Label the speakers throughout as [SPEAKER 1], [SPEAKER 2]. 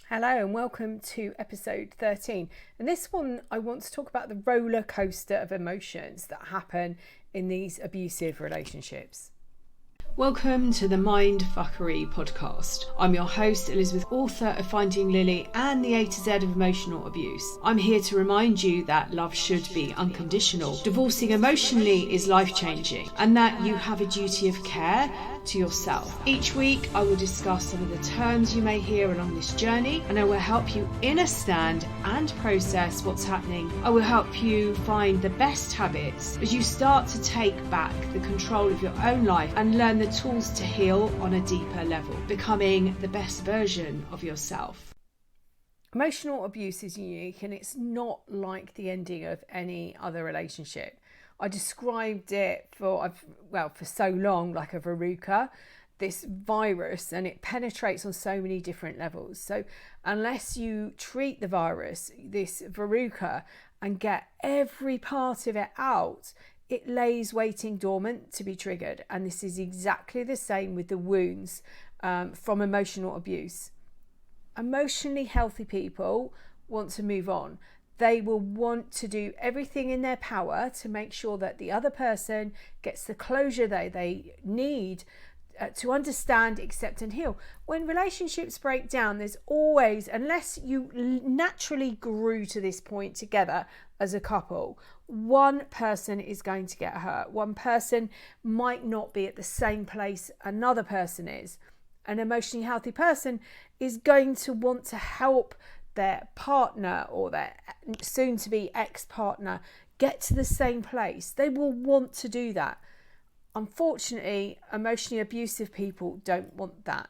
[SPEAKER 1] Hello and welcome to episode 13. In this one, I want to talk about the roller coaster of emotions that happen in these abusive relationships. Welcome to the MINDFUCKERY podcast. I'm your host, Elizabeth, author of Finding Lily and the A to Z of emotional abuse. I'm here to remind you that love should be unconditional. Divorcing emotionally is life-changing and that you have a duty of care to yourself. Each week, I will discuss some of the terms you may hear along this journey, and I will help you understand and process what's happening. I will help you find the best habits as you start to take back the control of your own life and learn the tools to heal on a deeper level, becoming the best version of yourself. Emotional abuse is unique and it's not like the ending of any other relationship. I described it for so long like a verruca, this virus, and it penetrates on so many different levels. So unless you treat the virus, this verruca, and get every part of it out, it lays waiting dormant to be triggered. And this is exactly the same with the wounds from emotional abuse. Emotionally healthy people want to move on. They will want to do everything in their power to make sure that the other person gets the closure they need to understand, accept and heal. When relationships break down, there's always, unless you naturally grew to this point together as a couple, one person is going to get hurt. One person might not be at the same place another person is. An emotionally healthy person is going to want to help their partner or their soon-to-be ex-partner get to the same place. They will want to do that. Unfortunately, emotionally abusive people don't want that.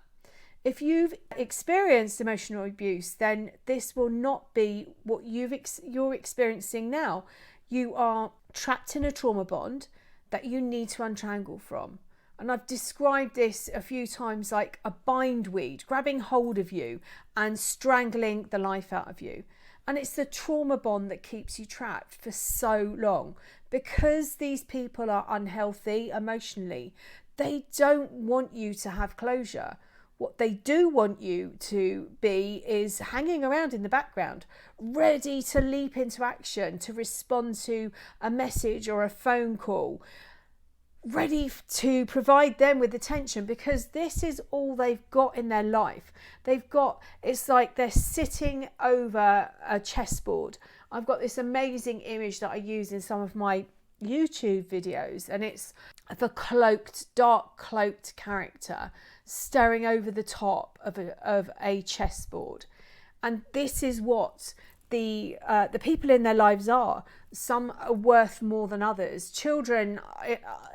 [SPEAKER 1] If you've experienced emotional abuse, then this will not be what you're experiencing now. You are trapped in a trauma bond that you need to untrangle from. And I've described this a few times like a bindweed grabbing hold of you and strangling the life out of you. And it's the trauma bond that keeps you trapped for so long. Because these people are unhealthy emotionally, they don't want you to have closure. What they do want you to be is hanging around in the background, ready to leap into action, to respond to a message or a phone call, ready to provide them with attention, because this is all they've got in their life. It's like they're sitting over a chessboard. I've got this amazing image that I use in some of my YouTube videos, and it's the dark cloaked character staring over the top of a chessboard. And this is what the people in their lives are. Some are worth more than others. Children,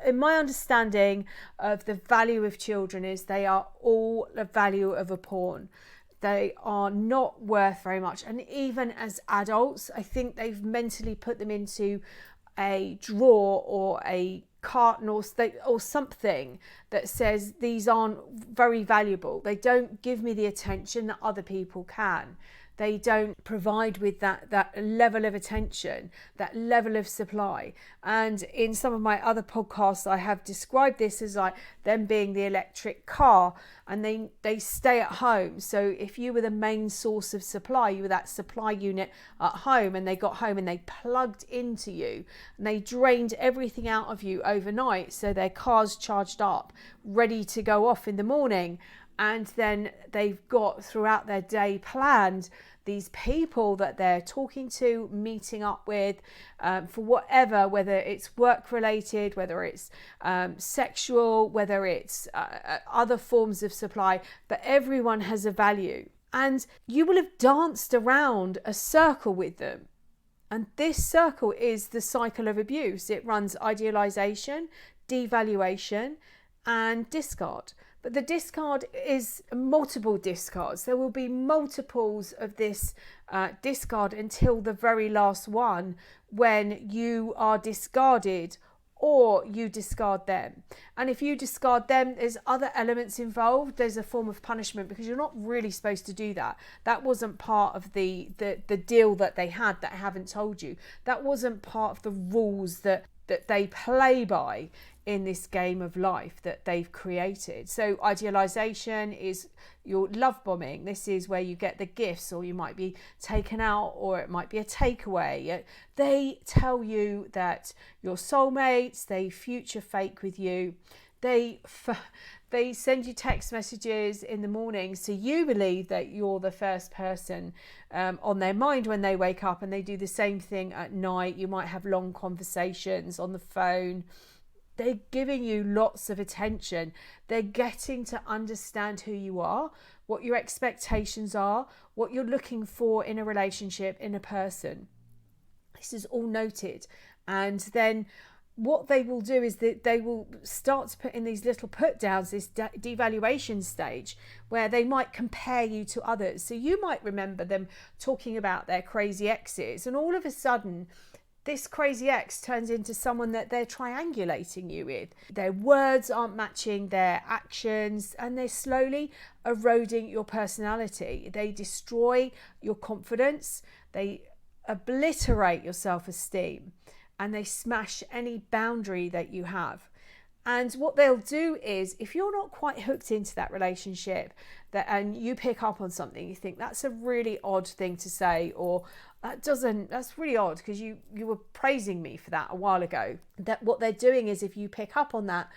[SPEAKER 1] in my understanding of the value of children, is they are all the value of a pawn. They are not worth very much. And even as adults, I think they've mentally put them into a drawer or a carton or something that says these aren't very valuable. They don't give me the attention that other people can. They don't provide with that level of attention, that level of supply. And in some of my other podcasts, I have described this as like them being the electric car, and they stay at home. So if you were the main source of supply, you were that supply unit at home, and they got home and they plugged into you and they drained everything out of you overnight. So their car's charged up, ready to go off in the morning. And then they've got throughout their day planned these people that they're talking to, meeting up with, for whatever, whether it's work related, whether it's sexual, whether it's other forms of supply, but everyone has a value. And you will have danced around a circle with them. And this circle is the cycle of abuse. It runs idealisation, devaluation, and discard. But the discard is multiple discards. There will be multiples of this discard until the very last one, when you are discarded or you discard them. And if you discard them, there's other elements involved. There's a form of punishment, because you're not really supposed to do that. That wasn't part of the deal that they had that I haven't told you. That wasn't part of the rules that they play by in this game of life that they've created. So idealization is your love bombing. This is where you get the gifts, or you might be taken out, or it might be a takeaway. They tell you that you're soulmates, they future fake with you. They send you text messages in the morning, so you believe that you're the first person on their mind when they wake up, and they do the same thing at night. You might have long conversations on the phone. They're giving you lots of attention. They're getting to understand who you are, what your expectations are, what you're looking for in a relationship, in a person. This is all noted. And then what they will do is that they will start to put in these little put downs, this devaluation stage, where they might compare you to others. So you might remember them talking about their crazy exes, and all of a sudden this crazy ex turns into someone that they're triangulating you with. Their words aren't matching their actions, and they're slowly eroding your personality. They destroy your confidence, they obliterate your self-esteem, and they smash any boundary that you have. And what they'll do is, if you're not quite hooked into that relationship, and you pick up on something, you think that's a really odd thing to say, or that's really odd because you were praising me for that a while ago. That what they're doing is, if you pick up on that,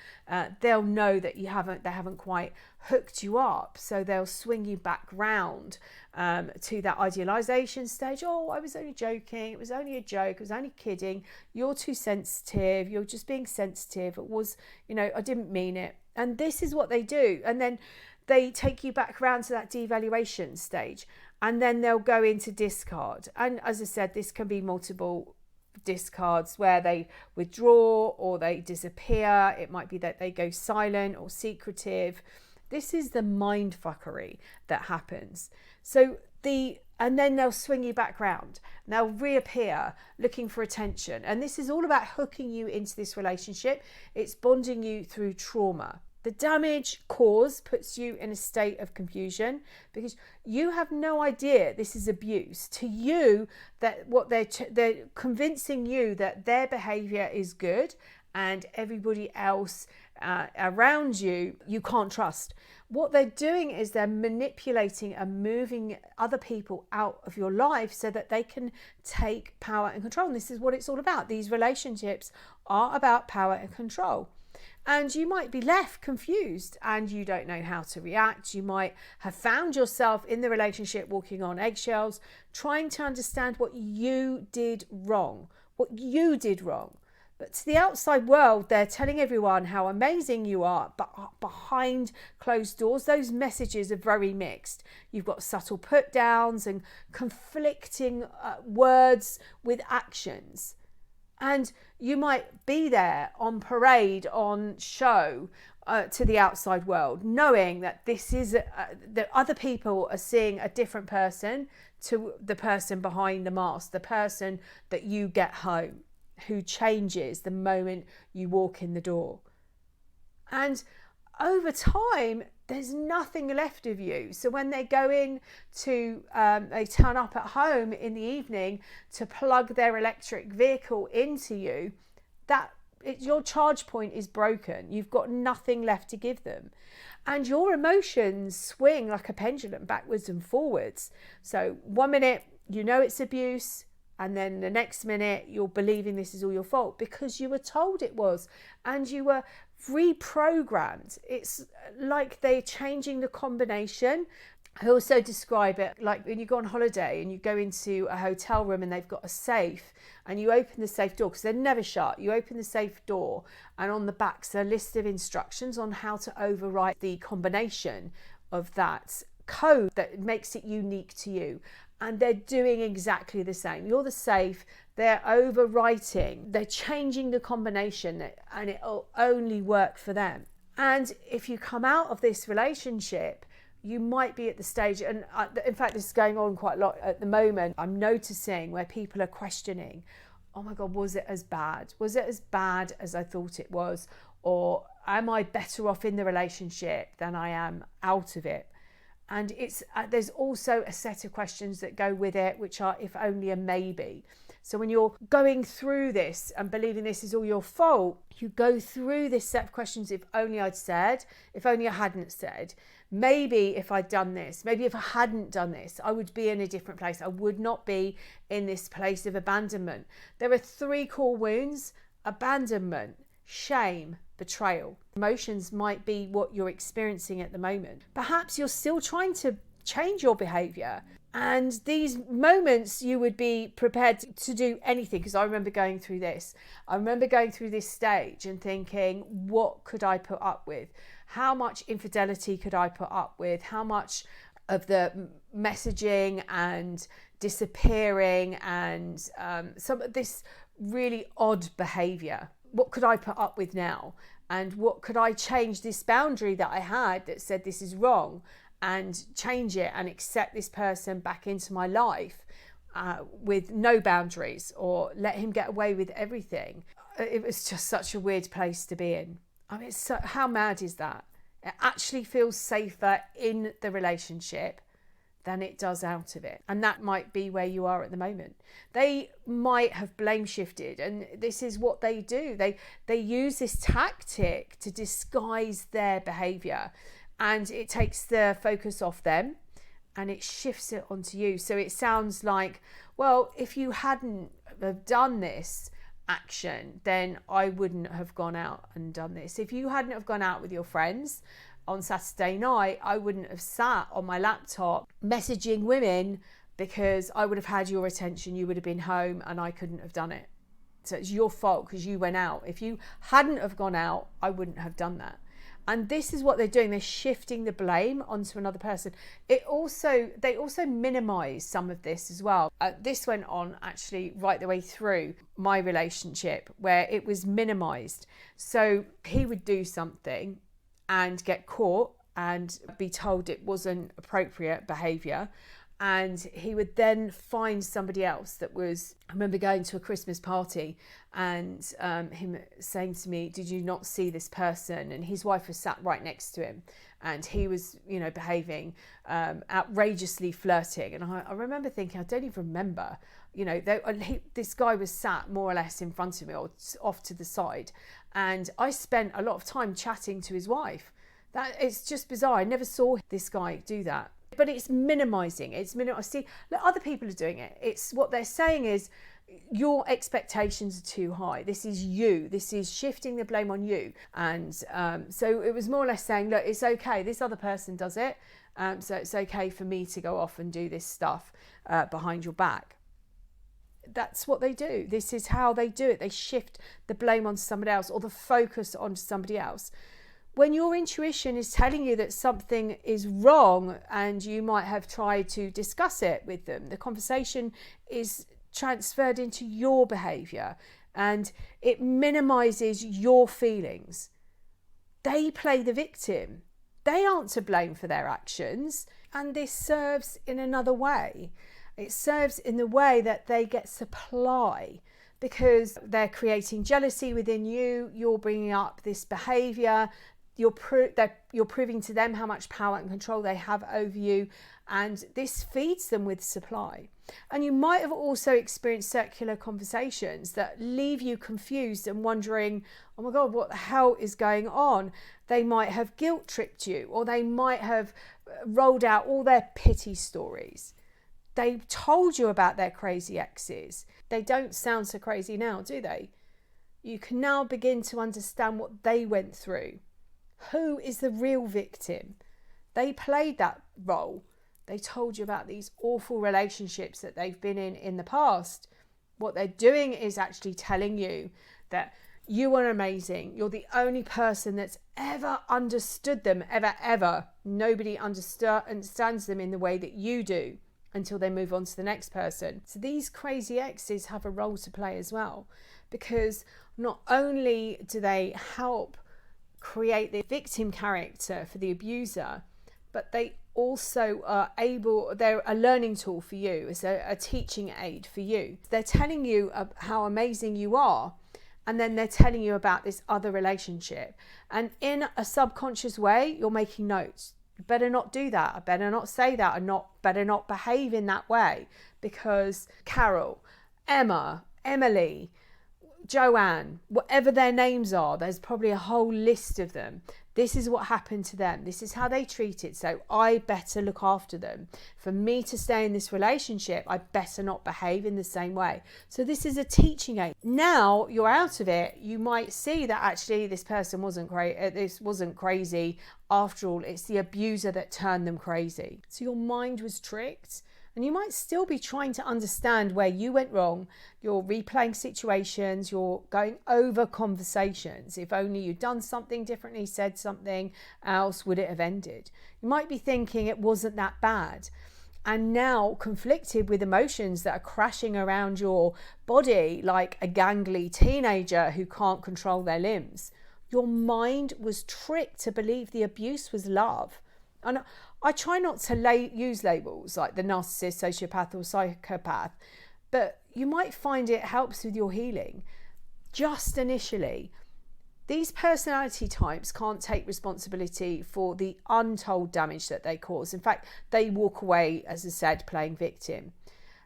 [SPEAKER 1] they'll know that they haven't quite hooked you up. So they'll swing you back round to that idealization stage. Oh, I was only joking. It was only a joke. I was only kidding. You're too sensitive. You're just being sensitive. It was, I didn't mean it. And this is what they do. And then they take you back around to that devaluation stage, and then they'll go into discard. And as I said, this can be multiple discards where they withdraw or they disappear. It might be that they go silent or secretive. This is the mindfuckery that happens. And then they'll swing you back round. They'll reappear looking for attention. And this is all about hooking you into this relationship. It's bonding you through trauma. The damage caused puts you in a state of confusion because you have no idea this is abuse. To you, that what they're convincing you that their behavior is good, and everybody else around you can't trust. What they're doing is they're manipulating and moving other people out of your life so that they can take power and control. And this is what it's all about. These relationships are about power and control. And you might be left confused and you don't know how to react. You might have found yourself in the relationship walking on eggshells, trying to understand what you did wrong. But to the outside world, they're telling everyone how amazing you are. But behind closed doors, those messages are very mixed. You've got subtle put downs and conflicting words with actions. And you might be there on parade, on show to the outside world, knowing that this is that other people are seeing a different person to the person behind the mask, the person that you get home, who changes the moment you walk in the door. And over time, there's nothing left of you. So when they go in they turn up at home in the evening to plug their electric vehicle into you, your charge point is broken. You've got nothing left to give them. And your emotions swing like a pendulum backwards and forwards. So 1 minute, it's abuse. And then the next minute, you're believing this is all your fault because you were told it was, and you were reprogrammed. It's like they're changing the combination. I also describe it like when you go on holiday and you go into a hotel room and they've got a safe, and you open the safe door because they're never shut. You open the safe door, and on the back's a list of instructions on how to overwrite the combination of that code that makes it unique to you. And they're doing exactly the same. You're the safe, they're overwriting, they're changing the combination, and it'll only work for them. And if you come out of this relationship, you might be at the stage, and in fact this is going on quite a lot at the moment, I'm noticing where people are questioning, oh my God, was it as bad? Was it as bad as I thought it was? Or am I better off in the relationship than I am out of it? And it's there's also a set of questions that go with it, which are if only and maybe. So when you're going through this and believing this is all your fault, you go through this set of questions. If only I'd said, if only I hadn't said, maybe if I'd done this, maybe if I hadn't done this, I would be in a different place. I would not be in this place of abandonment. There are 3 core wounds: abandonment, shame, betrayal. Emotions might be what you're experiencing at the moment. Perhaps you're still trying to change your behavior, and these moments you would be prepared to do anything. Because I remember going through this. I remember going through this stage and thinking, what could I put up with? How much infidelity could I put up with? How much of the messaging and disappearing and some of this really odd behavior? What could I put up with now? And what could I change this boundary that I had that said this is wrong, and change it and accept this person back into my life with no boundaries, or let him get away with everything? It was just such a weird place to be in. I mean, how mad is that? It actually feels safer in the relationship than it does out of it. And that might be where you are at the moment. They might have blame shifted, and this is what they do. They use this tactic to disguise their behavior, and it takes the focus off them and it shifts it onto you. So it sounds like, well, if you hadn't have done this action, then I wouldn't have gone out and done this. If you hadn't have gone out with your friends on Saturday night, I wouldn't have sat on my laptop messaging women, because I would have had your attention, you would have been home, and I couldn't have done it. So it's your fault because you went out. If you hadn't have gone out, I wouldn't have done that. And this is what they're doing. They're shifting the blame onto another person. They also minimize some of this as well. This went on actually right the way through my relationship, where it was minimized. So he would do something and get caught and be told it wasn't appropriate behavior, and he would then find somebody else that was. I remember going to a Christmas party and him saying to me, did you not see this person? And his wife was sat right next to him, and he was, behaving outrageously flirting. And I remember thinking, I don't even remember, this guy was sat more or less in front of me or off to the side, and I spent a lot of time chatting to his wife. It's just bizarre. I never saw this guy do that. But it's minimizing. I see other people are doing it. It's what they're saying is your expectations are too high. This is you. This is shifting the blame on you. And so it was more or less saying, look, it's okay. This other person does it. So it's okay for me to go off and do this stuff behind your back. That's what they do. This is how they do it. They shift the blame onto somebody else, or the focus onto somebody else. When your intuition is telling you that something is wrong and you might have tried to discuss it with them, the conversation is transferred into your behaviour and it minimises your feelings. They play the victim. They aren't to blame for their actions, and this serves in another way. It serves in the way that they get supply, because they're creating jealousy within you. You're bringing up this behaviour. You're proving to them how much power and control they have over you, and this feeds them with supply. And you might have also experienced circular conversations that leave you confused and wondering, oh my God, what the hell is going on? They might have guilt tripped you, or they might have rolled out all their pity stories. They told you about their crazy exes. They don't sound so crazy now, do they? You can now begin to understand what they went through. Who is the real victim? They played that role. They told you about these awful relationships that they've been in the past. What they're doing is actually telling you that you are amazing. You're the only person that's ever understood them, ever. Nobody understands them in the way that you do until they move on to the next person. So these crazy exes have a role to play as well, because not only do they help create the victim character for the abuser, but they also they're a learning tool for you. It's a teaching aid for you. They're telling you how amazing you are, and then they're telling you about this other relationship, and in a subconscious way you're making notes. I better not do that. I better not say that. I better not behave in that way, because Carol, Emma, Emily, Joanne, whatever their names are, there's probably a whole list of them. This is what happened to them. This is how they treat it. So I better look after them. For me to stay in this relationship, I better not behave in the same way. So this is a teaching aid. Now you're out of it, you might see that actually this person wasn't crazy. After all, it's the abuser that turned them crazy. So your mind was tricked. And you might still be trying to understand where you went wrong. You're replaying situations, you're going over conversations. If only you'd done something differently, said something else, would it have ended? You might be thinking it wasn't that bad. And now conflicted with emotions that are crashing around your body like a gangly teenager who can't control their limbs. Your mind was tricked to believe the abuse was love. And I try not to use labels like the narcissist, sociopath or psychopath, but you might find it helps with your healing. Just initially, these personality types can't take responsibility for the untold damage that they cause. In fact, they walk away, as I said, playing victim.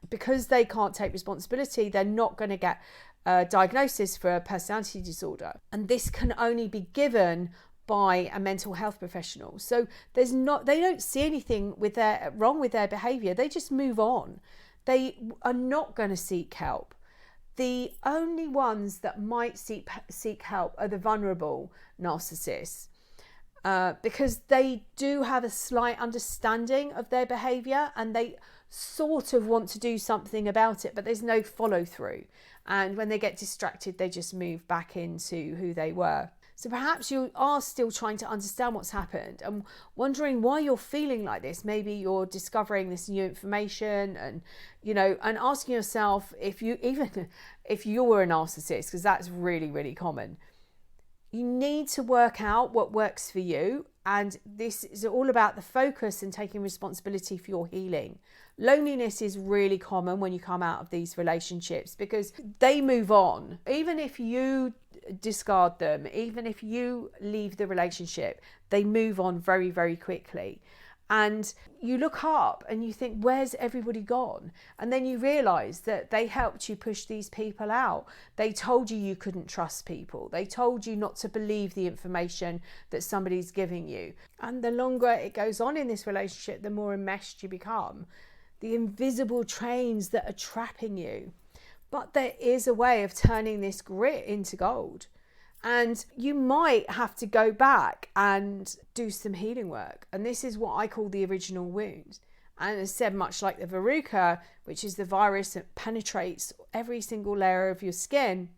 [SPEAKER 1] Because they can't take responsibility, they're not going to get a diagnosis for a personality disorder. And this can only be given by a mental health professional. So they don't see anything wrong with their behavior. They just move on. They are not going to seek help. The only ones that might seek help are the vulnerable narcissists, because they do have a slight understanding of their behavior and they sort of want to do something about it, but there's no follow through. And when they get distracted, they just move back into who they were. So perhaps you are still trying to understand what's happened and wondering why you're feeling like this. Maybe you're discovering this new information and asking yourself if you were a narcissist, because that's really, really common. You need to work out what works for you. And this is all about the focus and taking responsibility for your healing. Loneliness is really common when you come out of these relationships because they move on. Even if you discard them, even if you leave the relationship, they move on very, very quickly. And you look up and you think, where's everybody gone? And then you realize that they helped you push these people out. They told you couldn't trust people. They told you not to believe the information that somebody's giving you. And the longer it goes on in this relationship, the more enmeshed you become. The invisible trains that are trapping you. But there is a way of turning this grit into gold. And you might have to go back and do some healing work. And this is what I call the original wound. And as said, much like the verruca, which is the virus that penetrates every single layer of your skin,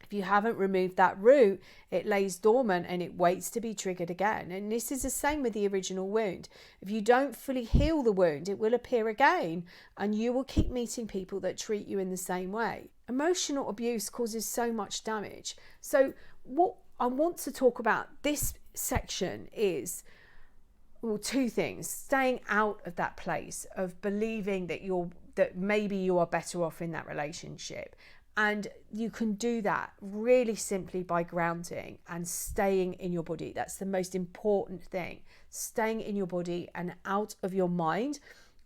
[SPEAKER 1] if you haven't removed that root, it lays dormant and it waits to be triggered again. And this is the same with the original wound. If you don't fully heal the wound, it will appear again and you will keep meeting people that treat you in the same way. Emotional abuse causes so much damage. So what I want to talk about this section is, well, two things: staying out of that place of believing that maybe you are better off in that relationship. And you can do that really simply by grounding and staying in your body. That's the most important thing. Staying in your body and out of your mind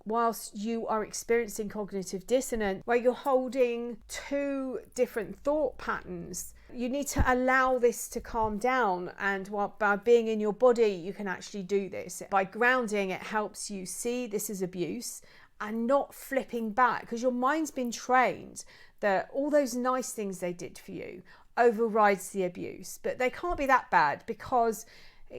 [SPEAKER 1] whilst you are experiencing cognitive dissonance, where you're holding two different thought patterns. You need to allow this to calm down, and by being in your body, you can actually do this. By grounding, it helps you see this as abuse and not flipping back, because your mind's been trained that all those nice things they did for you overrides the abuse. But they can't be that bad because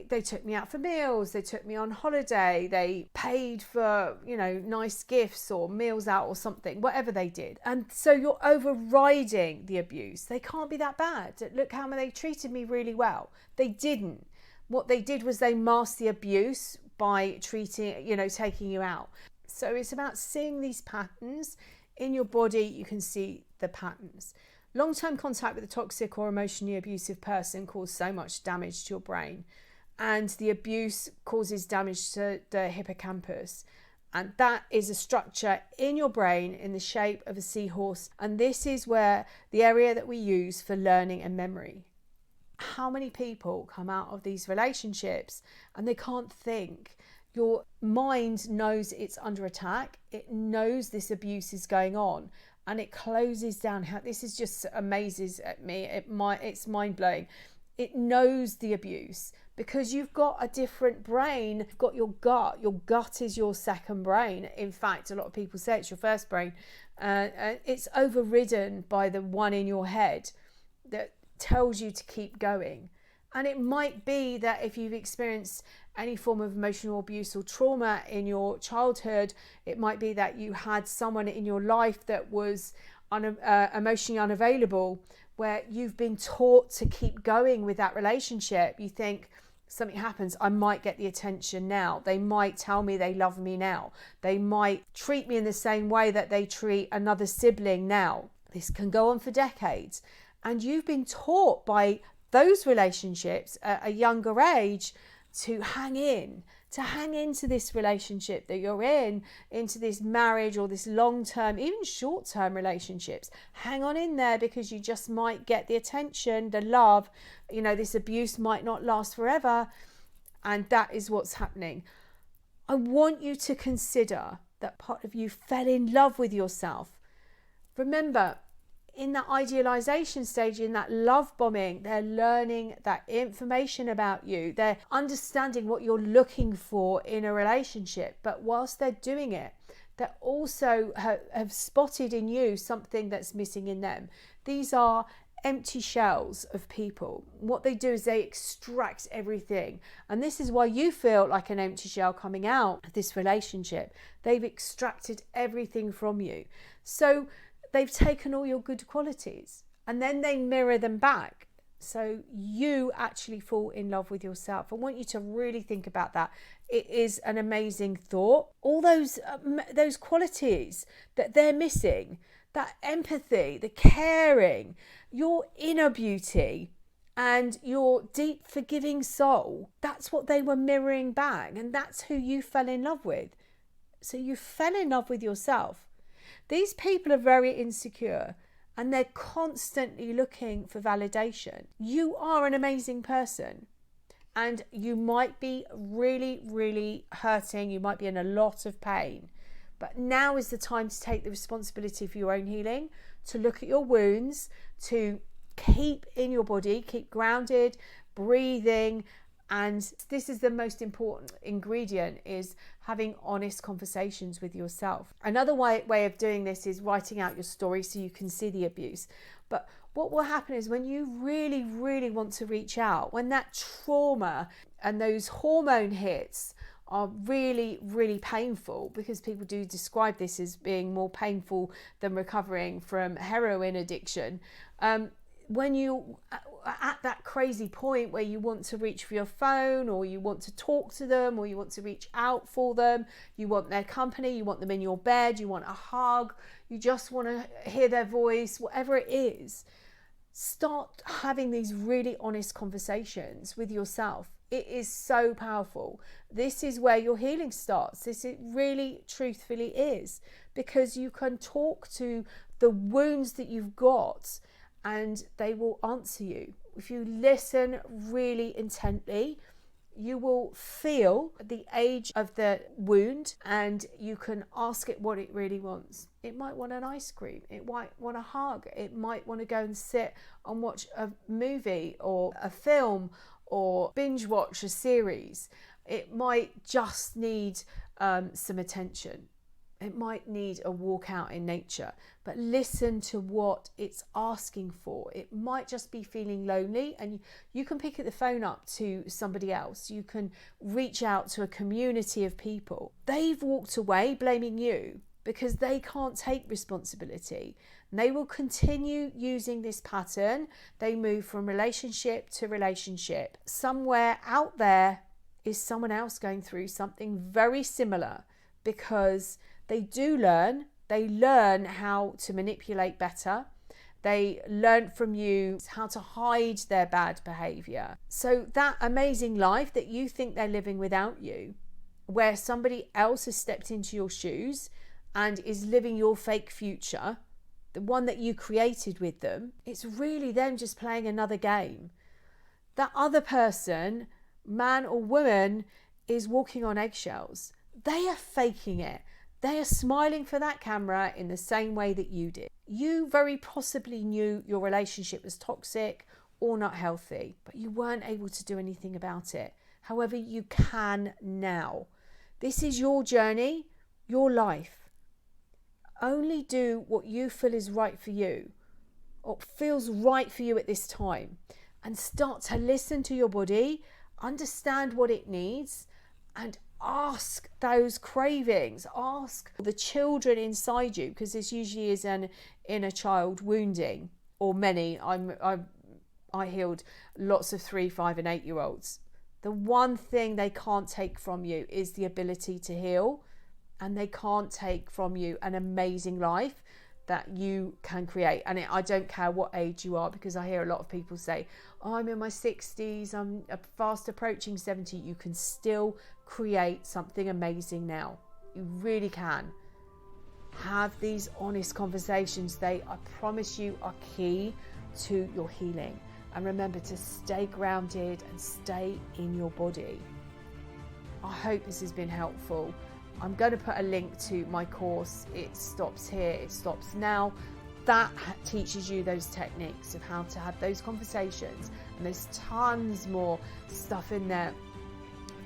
[SPEAKER 1] they took me out for meals, they took me on holiday, they paid for, nice gifts or meals out or something, whatever they did. And so you're overriding the abuse. They can't be that bad. Look how they treated me really well. They didn't. What they did was they masked the abuse by taking you out. So it's about seeing these patterns in your body. You can see the patterns. Long-term contact with a toxic or emotionally abusive person causes so much damage to your brain. And the abuse causes damage to the hippocampus. And that is a structure in your brain in the shape of a seahorse. And this is where the area that we use for learning and memory. How many people come out of these relationships and they can't think? Your mind knows it's under attack. It knows this abuse is going on, and it closes down. How this is just amazes at me. It's mind-blowing. It knows the abuse because you've got a different brain. You've got your gut. Your gut is your second brain. In fact, a lot of people say it's your first brain. It's overridden by the one in your head that tells you to keep going. And it might be that if you've experienced any form of emotional abuse or trauma in your childhood, it might be that you had someone in your life that was emotionally unavailable, where you've been taught to keep going with that relationship. You think, something happens, I might get the attention now. They might tell me they love me now. They might treat me in the same way that they treat another sibling now. This can go on for decades. And you've been taught by those relationships at a younger age to hang into this relationship that you're in, into this marriage or this long-term, even short-term relationships. Hang on in there because you just might get the attention, the love. You know, this abuse might not last forever, and that is what's happening. I want you to consider that part of you fell in love with yourself. Remember, in that idealization stage, in that love bombing, they're learning that information about you. They're understanding what you're looking for in a relationship. But whilst they're doing it, they also have spotted in you something that's missing in them. These are empty shells of people. What they do is they extract everything. And this is why you feel like an empty shell coming out of this relationship. They've extracted everything from you. So they've taken all your good qualities and then they mirror them back. So you actually fall in love with yourself. I want you to really think about that. It is an amazing thought. All those qualities that they're missing, that empathy, the caring, your inner beauty and your deep forgiving soul, that's what they were mirroring back. And that's who you fell in love with. So you fell in love with yourself. These people are very insecure and they're constantly looking for validation. You are an amazing person and you might be really, really hurting. You might be in a lot of pain. But now is the time to take the responsibility for your own healing, to look at your wounds, to keep in your body, keep grounded, breathing. And this is the most important ingredient, is having honest conversations with yourself. Another way of doing this is writing out your story so you can see the abuse. But what will happen is when you really, really want to reach out, when that trauma and those hormone hits are really, really painful, because people do describe this as being more painful than recovering from heroin addiction. When you at that crazy point where you want to reach for your phone, or you want to talk to them, or you want to reach out for them, you want their company, you want them in your bed, you want a hug, you just want to hear their voice, whatever it is, start having these really honest conversations with yourself. It is so powerful. This is where your healing starts. This it really truthfully is, because you can talk to the wounds that you've got and they will answer you. If you listen really intently, you will feel the age of the wound and you can ask it what it really wants. It might want an ice cream. It might want a hug. It might want to go and sit and watch a movie or a film or binge watch a series. It might just need some attention. It might need a walk out in nature, but listen to what it's asking for. It might just be feeling lonely, and you can pick the phone up to somebody else. You can reach out to a community of people. They've walked away blaming you because they can't take responsibility. And they will continue using this pattern. They move from relationship to relationship. Somewhere out there is someone else going through something very similar, because they learn how to manipulate better. They learn from you how to hide their bad behavior. So that amazing life that you think they're living without you, where somebody else has stepped into your shoes and is living your fake future, the one that you created with them, it's really them just playing another game. That other person, man or woman, is walking on eggshells. They are faking it. They are smiling for that camera in the same way that you did. You very possibly knew your relationship was toxic or not healthy, but you weren't able to do anything about it. However, you can now. This is your journey, your life. Only do what you feel is right for you, or feels right for you at this time, and start to listen to your body, understand what it needs, and ask those cravings. Ask the children inside you, because this usually is an inner child wounding, or many. I healed lots of 3, 5 and 8-year-olds. The one thing they can't take from you is the ability to heal, and they can't take from you an amazing life that you can create. And I don't care what age you are, because I hear a lot of people say, oh, I'm in my 60s, I'm fast approaching 70. You can still create something amazing now. You really can. Have these honest conversations. They, I promise you, are key to your healing. And remember to stay grounded and stay in your body. I hope this has been helpful. I'm going to put a link to my course, It Stops Here, It Stops Now. That teaches you those techniques of how to have those conversations. And there's tons more stuff in there.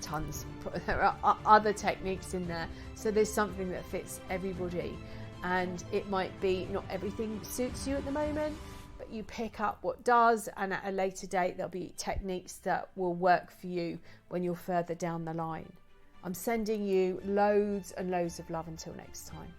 [SPEAKER 1] Tons. There are other techniques in there. So there's something that fits everybody. And it might be not everything suits you at the moment, but you pick up what does. And at a later date, there'll be techniques that will work for you when you're further down the line. I'm sending you loads and loads of love until next time.